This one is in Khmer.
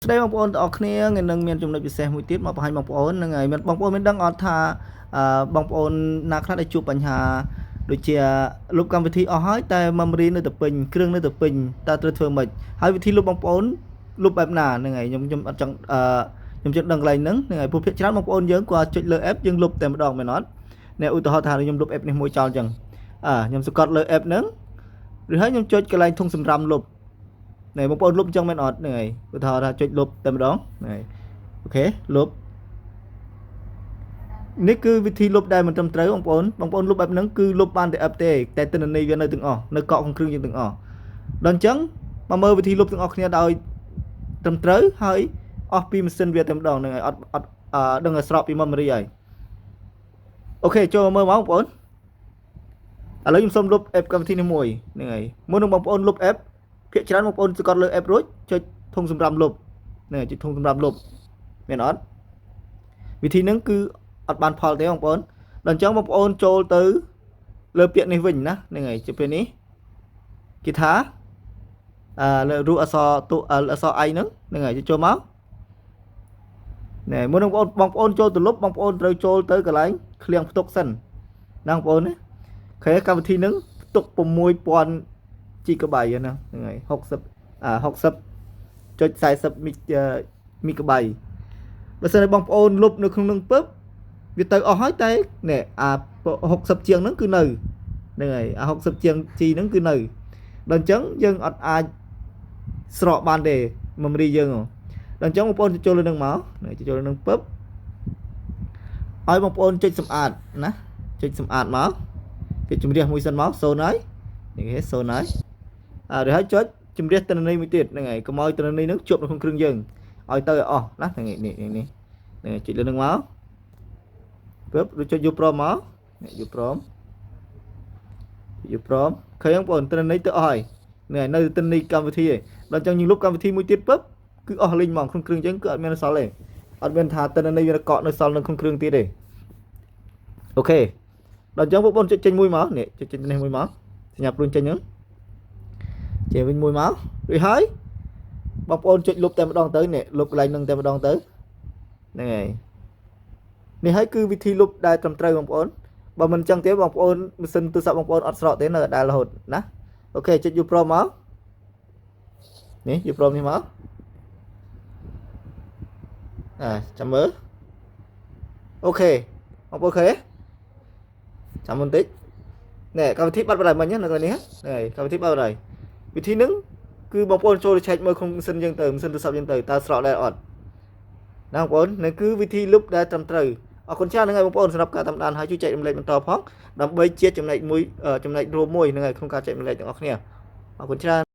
ស្ដីបងប្អូនទាំងអស់គ្នាថ្ងៃនឹងមានចំណុចពិសេសមួយទៀតមកបង្ហាញបងប្អូនហ្នឹងហើយមានបងប្អូនមានដឹងអត់ថាបងប្អូនណាខ្លះដែលជួបបញ្ហាដូចជាលុបកម្មវិធីអស់ហើយតែ memory នៅតែពេញគ្រឿងនៅតែពេញតើត្រូវធ្វើម៉េចហើយវិធីលុបបងប្អូនលុបបែបណាហ្នឹងហើយខ្ញុំអត់ចង់ខ្ញុំជិតដឹងកន្លែងហ្នឹងហើយពួកភាគច្រើនបងប្អូនយើងគាត់ចុចលើ app យើងលុបតែម្ដងមែនអត់នេះឧទាហរណ៍ថាខ្ញុំលុប app នេះមួយចោលអញ្ចឹងខ្ញុំសង្កត់លើ app ហ្នឹងឬហើយខ្ញុំចុចកន្លែងធុងសម្រាប់លុបnàyបងប្អូនលុបអញ្ចឹងមែនអត់ហ្នឹងហើយឧទាហរណ៍ថាចុចលុបតែម្ដងហ្នឹងអូខេលុបនេះគឺវិធីលុបដែលមិនត្រឹមត្រូវបងប្អូនលុបបែបហ្នឹងគឺលុបបានតែ app ទេតែទិន្នន័យវានៅទាំងអស់នៅកក់ក្នុងគ្រឿងយើងទាំងអស់ដល់អញ្ចឹងមកមើលវិធីលុបទាំងអស់គ្នាដោយត្រឹមត្រូវហើយអស់ពីម៉ាស៊ីនវាតែម្ដងហ្នឹងហើយអត់ដឹងឲ្យស្រកពី memory ហើយអូខេចូលមើលមកបងប្អូនឥឡូវខ្ញុំសូមលុប app កម្មវិធីនេះមួយហ្នឹងហើយមុននឹងបងប្អូនលុប app ភាគច្រើនបងប្អូនសង្កត់លើ app រួចចុចធុងសម្រាប់លុបនេះចុចធុងសម្រាប់លុបមានអត់វិធីហ្នឹងគឺអត់បានផលទេបងប្អូនដល់អញ្ចឹងបងប្អូនចូលទៅលើពាក្យនេះវិញណាហ្នឹងហើយជាពេលនេះគេថាលើរូបអក្សរទូអក្សរ I ហ្នឹងហើយចូលមកណែមុននឹងបងប្អូនចូលទៅលុបបងប្អូនត្រូវចូលទៅកន្លែងឃ្លាំងផ្ទុកសិនណាបងប្អូនណាអូខេកម្មវិធីហ្នឹងផ្ទុក6000 GB ហ្នឹងហើយ60.40 MB បើសិនជាបងប្អូនលុបនៅក្នុងនឹងពឹបវាទៅអស់ហើយតែនេះ60ជាងហ្នឹងគឺនៅហ្នឹងហើយ60ជាង G ហ្នឹងគឺនៅដល់អញ្ចឹងយើងអត់អាចស្រកបានទេ memory យើងដល់អញ្ចឹងបងប្អូនចូលលើនឹងមកចូលលើនឹងពឹបឲ្យបងប្អូនចុចសម្អាតណាចុចសម្អាតមកគេជំរះមួយសិនមក0ហើយនេះគេ0ហើយrồiហើយចុចជំរះទិន្នន័យមួយទៀតហ្នឹងហើយកុំឲ្យទិន្នន័យហ្នឹងជាប់នៅក្នុងគ្រឿងយើងឲ្យទៅឲ្យអស់ណាហ្នឹងនេះចុចលើនឹងមកពឹបឬចុចយកព្រមមកយកព្រមឃើញបងប្អូនទិន្នន័យទៅអស់ហើយនេះនៅទិន្នន័យកម្មវិធីឯងដល់អញ្ចឹងយើងលុបកម្មវិធីមួយទៀតពឹបគឺអស់លេងហ្មងក្នុងគ្រឿងយើងគឺអត់មានសល់ទេអត់មានថាទិន្នន័យវាកក់នៅសល់នៅក្នុងគ្រឿងទៀតទេអូខេដល់អញ្ចឹងបងប្អូនចុចចេញមួយមកនេះចុចចេញនេះមួយមកសញ្ញាព្រួញចេញហ្នឹងចេញវិញមួយមករួចហើយបងប្អូនចុចលុបតែម្ដងទៅនេះលុបកន្លែងហ្នឹងតែម្ដងទៅហ្នឹងហើយនេះហើយគឺវិធីលុបដែលត្រឹមត្រូវបងប្អូនបើមិនអញ្ចឹងទេបងប្អូនម៉ាស៊ីនទូរស័ព្ទបងប្អូនអត់ស្រកទេនៅដែលរហូតណាអូខេចុចយកព្រមមកនេះយកព្រមនេះមកចាំមើលអូខេបងប្អូនឃើញទេចាំបន្តិចនេះកម្មវិធីបាត់បដិមិញនៅក្នុងនេះហ្នឹងហើយកម្មវិធីបាត់បដិវិធីហ្នឹងគឺបងប្អូនចូលឆែកមើលក្នុងម៉ាស៊ីនយើងទៅម៉ាស៊ីនទូរស័ព្ទយើងទៅតើស្រកដែរអត់ណាបងប្អូននេះគឺវិធីលុបដែលត្រឹមត្រូវអរគុណច្រើនហ្នឹងហើយបងប្អូនសម្រាប់ការតាមដានហើយជួយចែករំលែកបន្តផងដើម្បីជាចំណែករួមមួយហ្នឹងហើយក្នុងការចែករំលែកទាំងអស់គ្នាអរគុណច្រើន